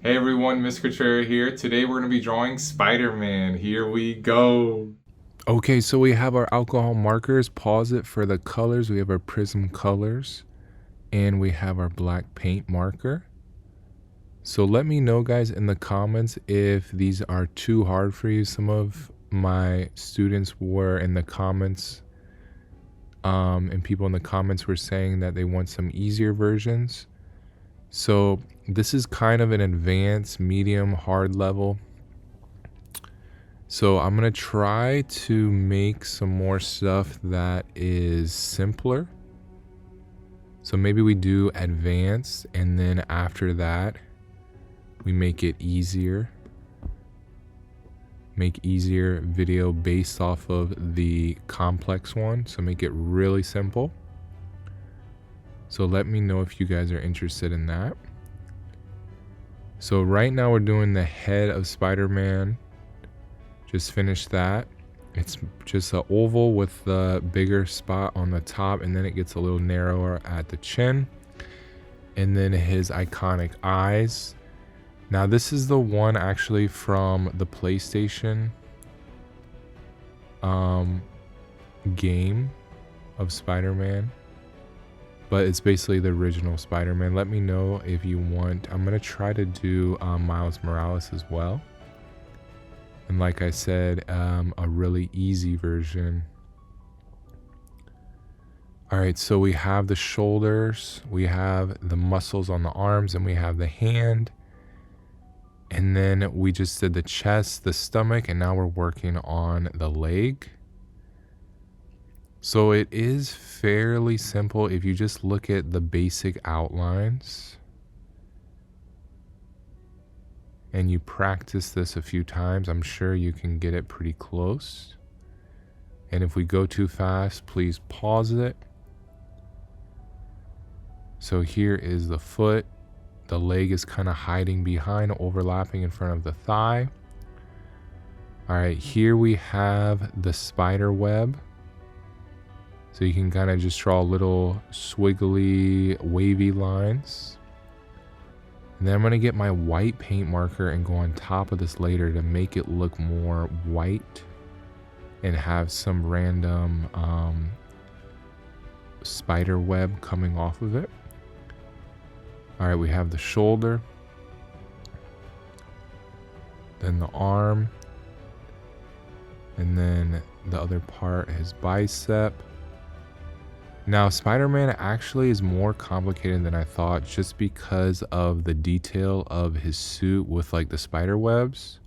Hey everyone, Miss Cutrera here. Today we're going to be drawing Spider-Man. Here we go. Okay, so we have our alcohol markers. Pause it for the colors. We have our prism colors and we have our black paint marker. So let me know, guys, in the comments if these are too hard for you. Some of my students were in the comments, and people in the comments were saying that they want some easier versions. So this is kind of an advanced, medium, hard level. So I'm going to try to make some more stuff that is simpler. So maybe we do advanced, and then after that, we make it easier. Make easier video based off of the complex one. So make it really simple. So let me know if you guys are interested in that. So right now we're doing the head of Spider-Man. Just finished that. It's just an oval with the bigger spot on the top, and then it gets a little narrower at the chin. And then his iconic eyes. Now this is the one actually from the PlayStation game of Spider-Man. But it's basically the original Spider-Man. Let me know if you want. I'm going to try to do Miles Morales as well. And like I said, a really easy version. All right, so we have the shoulders, we have the muscles on the arms, and we have the hand. And then we just did the chest, the stomach, and now we're working on the leg. So it is fairly simple if you just look at the basic outlines. And you practice this a few times, I'm sure you can get it pretty close. And if we go too fast, please pause it. So here is the foot. The leg is kind of hiding behind, overlapping in front of the thigh. All right, here we have the spider web. So you can kind of just draw little swiggly, wavy lines. And then I'm going to get my white paint marker and go on top of this later to make it look more white and have some random spider web coming off of it. All right, we have the shoulder, then the arm, and then the other part, his bicep. Now, Spider-Man actually is more complicated than I thought just because of the detail of his suit with like the spider webs.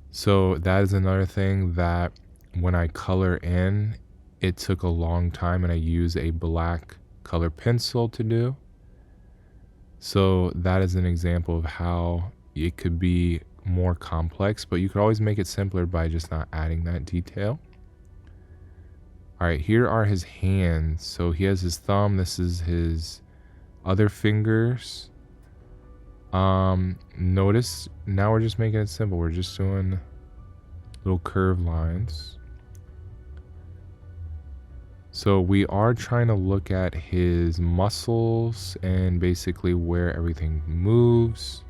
So that is another thing that when I color in, it took a long time and I use a black color pencil to do. So that is an example of how it could be more complex, but you could always make it simpler by just not adding that detail. All right, here are his hands. So he has his thumb. This is his other fingers. Notice now we're just making it simple. We're just doing little curved lines. So we are trying to look at his muscles and basically where everything moves.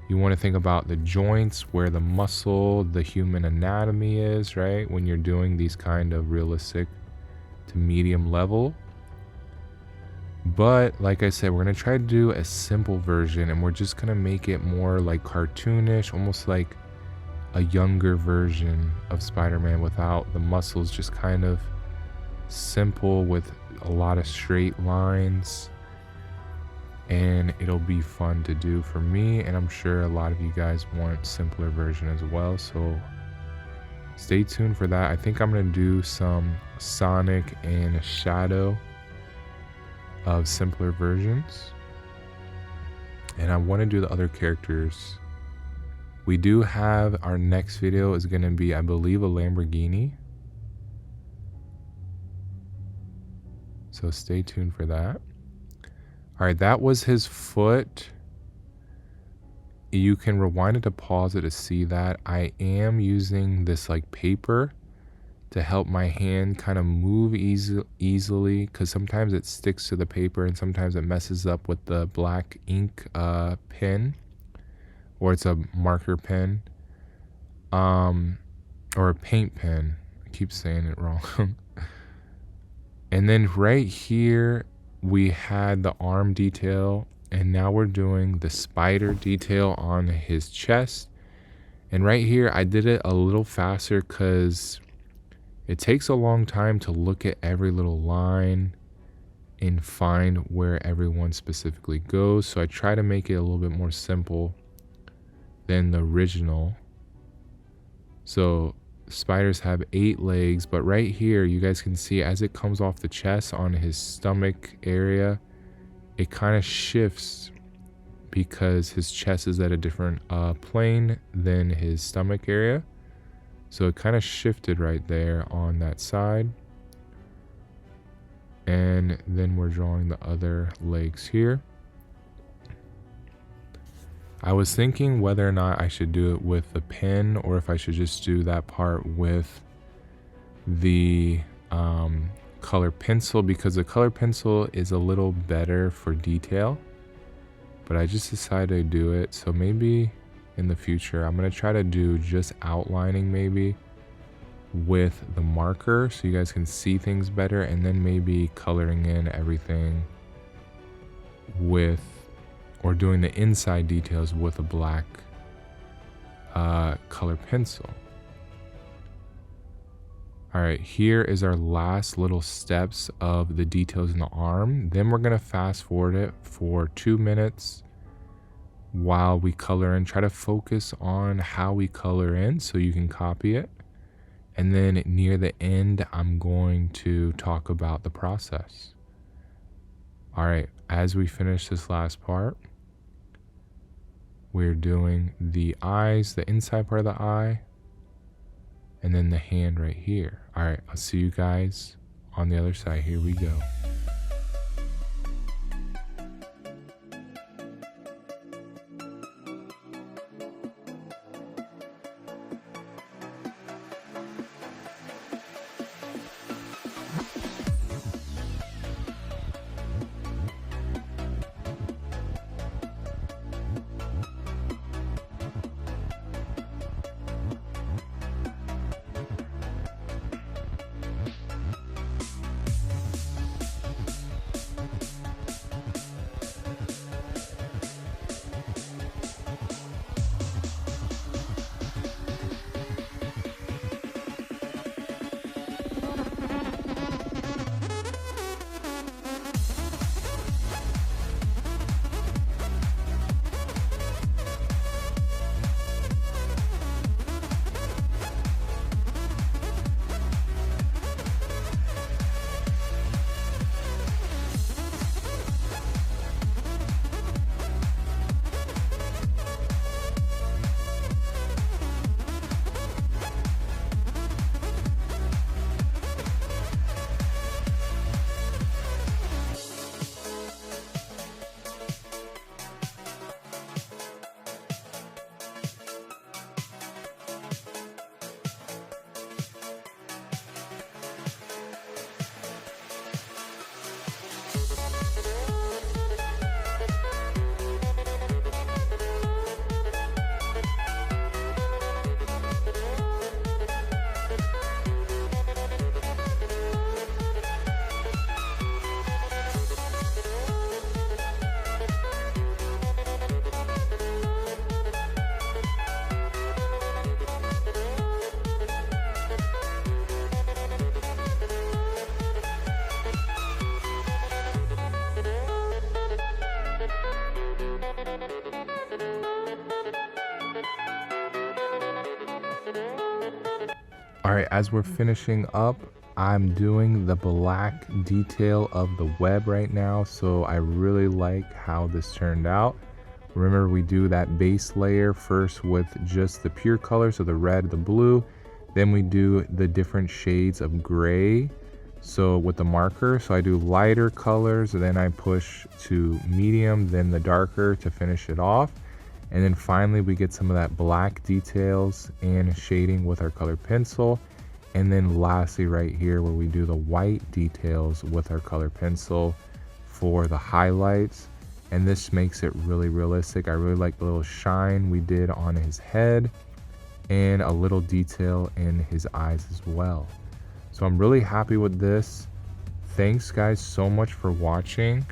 You want to think about the joints, where the muscle, the human anatomy is, right? When you're doing these kind of realistic to medium level. But like I said, we're going to try to do a simple version, and we're just going to make it more like cartoonish, almost like a younger version of Spider-Man without the muscles, just kind of simple with a lot of straight lines. And it'll be fun to do for me, and I'm sure a lot of you guys want simpler version as well, so stay tuned for that. I think I'm going to do some Sonic and Shadow of simpler versions. And I want to do the other characters. We do have our next video is going to be, I believe, a Lamborghini. So stay tuned for that. All right, that was his foot. You can rewind it to pause it to see that. I am using this like paper to help my hand kind of move easily, because sometimes it sticks to the paper and sometimes it messes up with the black ink pen. or it's a marker pen, or a paint pen. I keep saying it wrong. And then right here, we had the arm detail, and now we're doing the spider detail on his chest. And right here, I did it a little faster because it takes a long time to look at every little line and find where everyone specifically goes. So I try to make it a little bit more simple than the original. So spiders have 8 legs, but right here you guys can see as it comes off the chest on his stomach area, it kind of shifts because his chest is at a different plane than his stomach area. So it kind of shifted right there on that side. And then we're drawing the other legs here. I was thinking whether or not I should do it with the pen or if I should just do that part with the color pencil, because the color pencil is a little better for detail. But I just decided to do it. So maybe in the future, I'm going to try to do just outlining maybe with the marker so you guys can see things better, and then maybe coloring in everything with, or doing the inside details with a black color pencil. All right, here is our last little steps of the details in the arm. Then we're gonna fast forward it for 2 minutes while we color in. Try to focus on how we color in so you can copy it. And then near the end, I'm going to talk about the process. All right, as we finish this last part, we're doing the eyes, the inside part of the eye, and then the hand right here. All right, I'll see you guys on the other side. Here we go. All right, as we're finishing up, I'm doing the black detail of the web right now. So I really like how this turned out. Remember, we do that base layer first with just the pure color, so the red, the blue. Then we do the different shades of gray, so with the marker. So I do lighter colors, and then I push to medium, then the darker to finish it off. And then finally we get some of that black details and shading with our colored pencil. And then lastly right here where we do the white details with our colored pencil for the highlights. and this makes it really realistic. I really like the little shine we did on his head and a little detail in his eyes as well. So I'm really happy with this. Thanks guys so much for watching.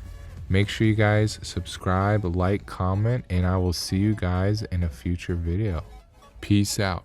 Make sure you guys subscribe, like, comment, and I will see you guys in a future video. Peace out.